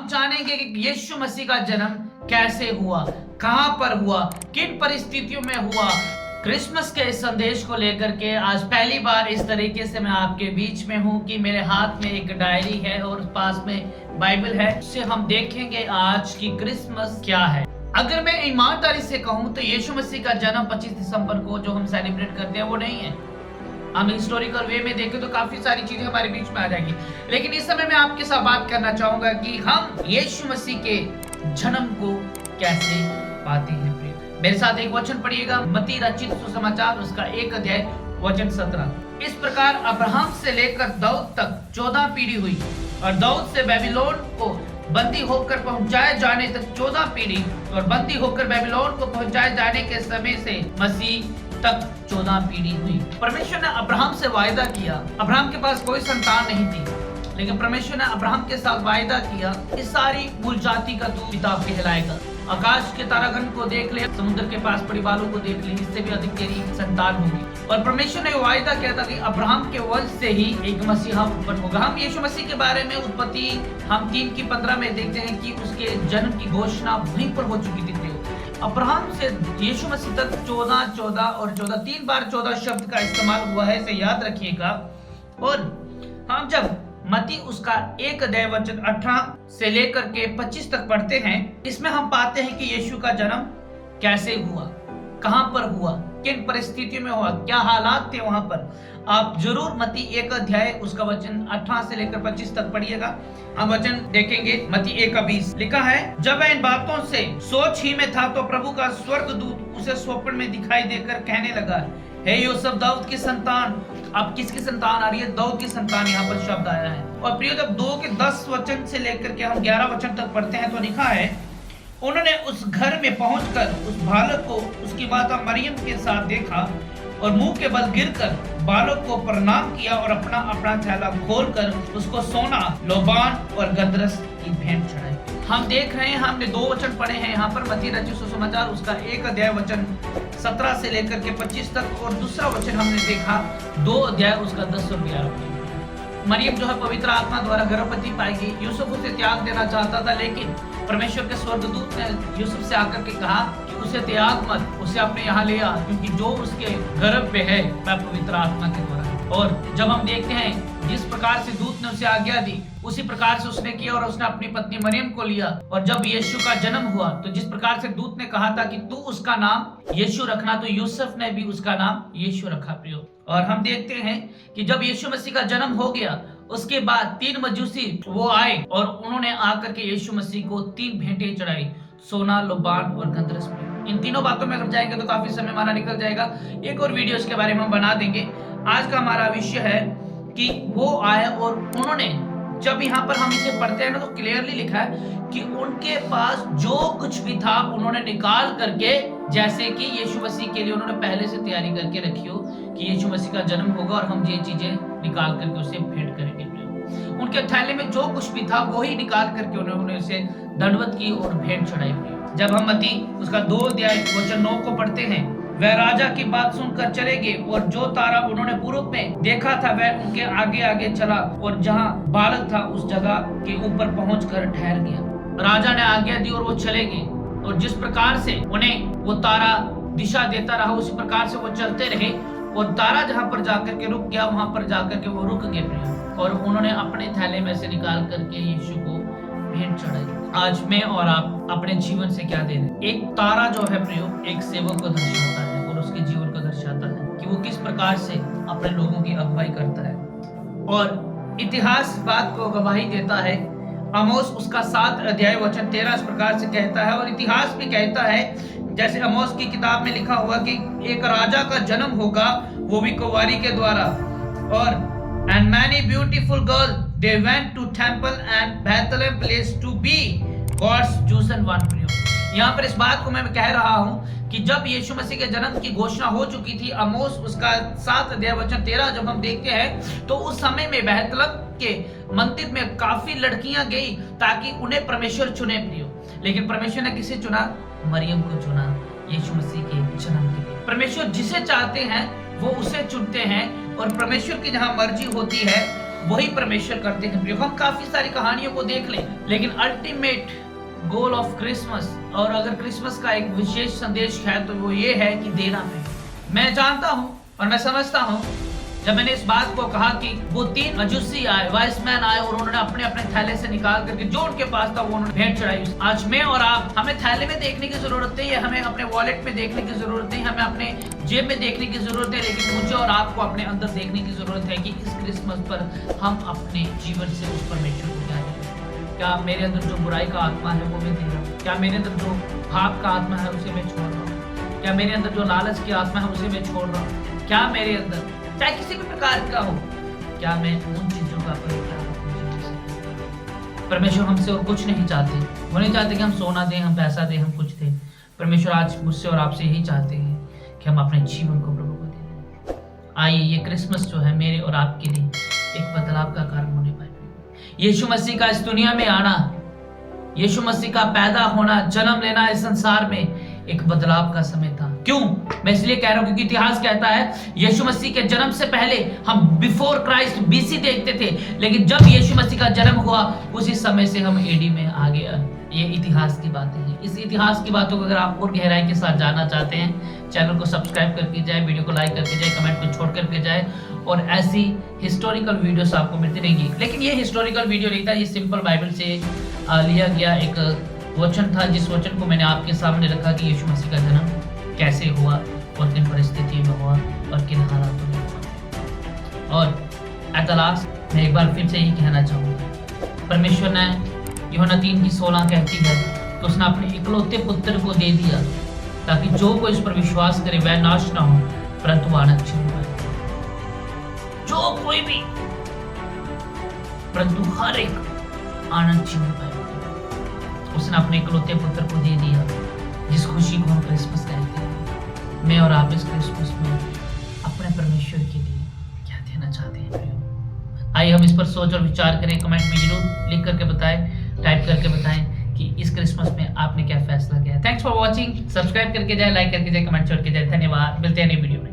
हम जानेंगे कि यीशु मसीह का जन्म कैसे हुआ, कहां पर हुआ, किन परिस्थितियों में हुआ। क्रिसमस के इस संदेश को लेकर के आज पहली बार इस तरीके से मैं आपके बीच में हूं कि मेरे हाथ में एक डायरी है और पास में बाइबल है। उससे हम देखेंगे आज की क्रिसमस क्या है। अगर मैं ईमानदारी से कहूं तो यीशु मसीह का जन्म 25 दिसंबर को जो हम सेलिब्रेट करते हैं वो नहीं है। हम हिस्टोरिकल वे में देखें तो काफी सारी चीजें हमारे बीच में आ जाएंगी, लेकिन इस समय मैं आपके साथ बात करना चाहूंगा कि हम यीशु मसीह के जन्म को कैसे पाते हैं। मेरे साथ एक वचन पढ़िएगा, मत्ती रचित सुसमाचार उसका 1 अध्याय वचन 17। इस प्रकार अब्राहम से लेकर दाऊद तक 14 पीढ़ी हुई और दाऊद से बेबीलोन को बंदी होकर पहुंचाए जाने तक 14 पीढ़ी और बंदी होकर बेबीलोन को पहुंचाए जाने के समय से मसीह तक 14 पीढ़ी हुई। परमेश्वर ने अब्राहम से वायदा किया। अब्राहम के पास कोई संतान नहीं थी, लेकिन परमेश्वर ने अब्राहम के साथ वायदा किया, इस सारी मूल जाति का तू पिता कहलाएगा। आकाश के तारागण को देख ले, समुद्र के पास पड़ी बालों को देख ले, इससे भी अधिक तेरी संतान होगी। और परमेश्वर ने वायदा किया था कि अब्राहम के वंश से ही एक मसीहा उत्पन्न होगा। हम यीशु मसीह के बारे में उत्पत्ति हम 3:15 में देखते हैं कि उसके जन्म की घोषणा वहीं पर हो चुकी थी। अब्राहम से यीशु मसीह तक 14, 14 और 14 3 बार 14 शब्द का इस्तेमाल हुआ है, इसे याद रखिएगा। और हम जब मत्ती उसका 1 अध्याय वचन 18 से लेकर के 25 तक पढ़ते हैं, इसमें हम पाते हैं कि यीशु का जन्म कैसे हुआ, कहां पर हुआ, किन परिस्थितियों में हुआ, क्या हालात थे वहां पर। आप जरूर मत्ती 1 अध्याय उसका वचन 18 से लेकर 25 तक पढ़िएगा। हम वचन देखेंगे। मत्ती 1:20 लिखा है, जब वह इन बातों से सोच ही में था तो प्रभु का स्वर्गदूत उसे स्वप्न में दिखाई देकर कहने लगा, हे यूसुफ दाऊद की संतान। अब किसकी संतान आ रही है? दाऊद की संतान यहाँ पर शब्द आया है। और प्रिय, जब 2 के 10 वचन से लेकर के हम 11 वचन तक पढ़ते हैं तो लिखा है, उन्होंने उस घर में पहुंचकर उस बालक को उसकी माता मरियम के साथ देखा और मुंह के बल गिरकर बालक को प्रणाम किया और अपना अपना थैला खोलकर उसको सोना, लोबान और गंधरस की भेंट चढ़ाई। हम देख रहे हैं, हमने 2 वचन पढ़े हैं यहाँ पर, मत्ती रचित सुसमाचार उसका 1 अध्याय वचन 17 से लेकर के 25 तक, और दूसरा वचन हमने देखा 2 अध्याय उसका 10 और 11। मरियम जो है पवित्र आत्मा द्वारा गर्भवती पाएगी। यूसुफ उसे त्याग देना चाहता था, लेकिन परमेश्वर के स्वर्गदूत ने यूसुफ से आकर के कहा कि उसे त्याग मत, उसे अपने यहाँ ले आ, क्योंकि जो उसके गर्भ में है वह पवित्र आत्मा के द्वारा। और जब हम देखते हैं जिस प्रकार से दूत ने उसे आज्ञा दी, उसी प्रकार से उसने किया और उसने अपनी पत्नी मरियम को लिया। और जब यीशु का जन्म हुआ तो जिस प्रकार से दूत ने कहा था कि तू उसका नाम यीशु रखना, तो यूसुफ ने भी उसका नाम यीशु रखा। प्रियो, और हम देखते हैं कि जब यीशु मसीह का जन्म हो गया, उसके बाद 3 मजूसी वो आए और उन्होंने आकर के यीशु मसीह को 3 भेंटें चढ़ाई, सोना, लोबान और गंधरस। इन तीनों बातों में अगर जाएंगे तो काफी समय हमारा निकल जाएगा। एक और वीडियो इसके बारे में हम बना देंगे। आज का हमारा विषय है कि वो आए और उन्होंने, जब यहाँ पर हम इसे पढ़ते हैं ना तो क्लियरली लिखा है कि उनके पास जो कुछ भी था उन्होंने निकाल करके, जैसे कि यीशु मसीह के लिए उन्होंने पहले से तैयारी करके रखी हो कि यीशु मसीह का जन्म होगा और हम ये चीजें निकाल करके उसे भेंट करेंगे। उनके थैले में जो कुछ भी था वही निकाल करके उन्होंने उसे दंडवत की और भेंट चढ़ाई। जब हम मत्ती उसका 2 अध्याय वचन 9 को पढ़ते हैं, वह राजा की बात सुनकर चले गए और जो तारा उन्होंने पूर्व में देखा था वह उनके आगे आगे चला और जहाँ बालक था उस जगह के ऊपर पहुंचकर ठहर गया। राजा ने आज्ञा दी और वो चले गए, और जिस प्रकार से उन्हें वो तारा दिशा देता रहा उसी प्रकार से वो चलते रहे, और तारा जहाँ पर जाकर के रुक गया वहां पर जाकर के वो रुक गए और उन्होंने अपने थैले में से निकाल करके यीशु को भेंट चढ़ाई। आज मैं और आप अपने जीवन से क्या दे रहे हैं? एक तारा जो है प्रियो, एक सेवक को दर्शाता है और उसके जीवन को दर्शाता है कि वो किस प्रकार से अपने लोगों की अगुवाई करता है। और इतिहास बात को गवाही देता है। आमोस उसका 7 अध्याय वचन 13 इस प्रकार से कहता है, और इतिहास भी कहता है, जैसे आमोस की किताब में लिखा हुआ कि एक राजा का जन्म होगा, वो भी कुंवारी के द्वारा। और and many beautiful girls they went to temple and Bethlehem place to be God's chosen one। यहाँ पर इस बात को मैं कह रहा हूँ कि जब यीशु मसीह के जन्म की घोषणा हो चुकी थी, आमोस उसका 7 अध्याय वचन 13 जब हम देखते हैं, तो उस समय में बेथलेहम के मंदिर में काफी लड़कियां गई ताकि उन्हें परमेश्वर चुने। प्रियो, लेकिन परमेश्वर ने किसे चुना? मरियम को चुना यीशु मसीह के जन्म के लिए। परमेश्वर जिसे चाहते हैं वो उसे चुनते हैं, और परमेश्वर की जहाँ मर्जी होती है वही परमेश्वर करते हैं प्रियो। हम काफी सारी कहानियों को देख लें, लेकिन अल्टीमेट गोल ऑफ क्रिसमस, और अगर क्रिसमस का एक विशेष संदेश है तो वो ये है कि देना है। मैं जानता हूँ और मैं समझता हूँ, जब मैंने इस बात को कहा कि वो 3 मजूसी आए, वाइस मैन आए, और उन्होंने अपने अपने थैले से निकाल करके जो उनके पास था वो उन्होंने भेंट चढ़ाई। आज मैं और आप, हमें थैले में देखने की जरूरत नहीं है, हमें अपने वॉलेट में देखने की जरूरत नहीं, हमें अपने जेब में देखने की जरूरत है, लेकिन मुझे और आपको अपने अंदर देखने की जरूरत है कि इस क्रिसमस पर हम अपने जीवन से उस परमेश्वर को क्या दें। क्या मेरे अंदर जो बुराई का आत्मा है वो मैं दे रहा हूँ? क्या मेरे अंदर जो पाप का आत्मा है उसे मैं छोड़ रहा हूँ? क्या मेरे अंदर जो लालच की आत्मा है उसे मैं छोड़ रहा हूँ? क्या मेरे अंदर चाहे किसी भी प्रकार का हो, क्या मैं उन चीजों का परित्याग करूं? परमेश्वर हमसे और कुछ नहीं चाहते। वो नहीं चाहते कि हम सोना दें, हम पैसा दें, हम कुछ दें। परमेश्वर आज मुझसे और आपसे यही चाहते हैं कि हम अपने जीवन को प्रभु को दे दें। आइए ये क्रिसमस जो है मेरे और आपके लिए एक बदलाव का कारण होने पाए। यीशु मसीह का इस दुनिया में आना, यीशु मसीह का पैदा होना, जन्म लेना इस संसार में एक बदलाव का समय था। क्यों? मैं इसलिए कह रहा हूं क्योंकि इतिहास कहता है यीशु मसीह के जन्म से पहले हम बिफोर क्राइस्ट बीसी देखते थे, लेकिन जब यीशु मसीह का जन्म हुआ उसी समय से हम एडी में आ गए। ये इतिहास की बातें हैं। इस इतिहास की बातों को अगर आप और गहराई के साथ जानना चाहते हैं, चैनल को सब्सक्राइब करके जाए, वीडियो को लाइक करके जाए, कमेंट को छोड़ करके जाए, और ऐसी हिस्टोरिकल वीडियोस आपको मिलती रहेंगी। लेकिन ये हिस्टोरिकल वीडियो नहीं था, ये सिंपल बाइबल से लिया गया एक वचन था, जिस वचन को मैंने आपके सामने रखा कि यीशु मसीह का जन्म कैसे हुआ और किन परिस्थितियों में हुआ और किन हालातों में हुआ। और एट द लास्ट मैं एक बार फिर से यही कहना चाहूँगा, परमेश्वर ने यूहन्ना 3:16 कहती है कि उसने अपने इकलौते पुत्र को दे दिया ताकि जो कोई इस पर विश्वास करे वह नाश ना हो परंतु आनंद जीवन पाए। जो कोई भी, परंतु हर एक आनंद जीवन पाए। उसने अपने इकलौते पुत्र को दे दिया, जिस खुशी को हम क्रिसमस कहते हैं। मैं और आप इस क्रिसमस में अपने परमेश्वर के लिए क्या देना चाहते हैं? आइए हम इस पर सोच और विचार करें। कमेंट में जरूर लिख करके बताएं, टाइप करके बताएं कि इस क्रिसमस में आपने क्या फैसला किया। Thanks for watching. सब्सक्राइब करके जाए, लाइक करके जाए, कमेंट छोड़ के जाए। धन्यवाद। मिलते हैं नई वीडियो में।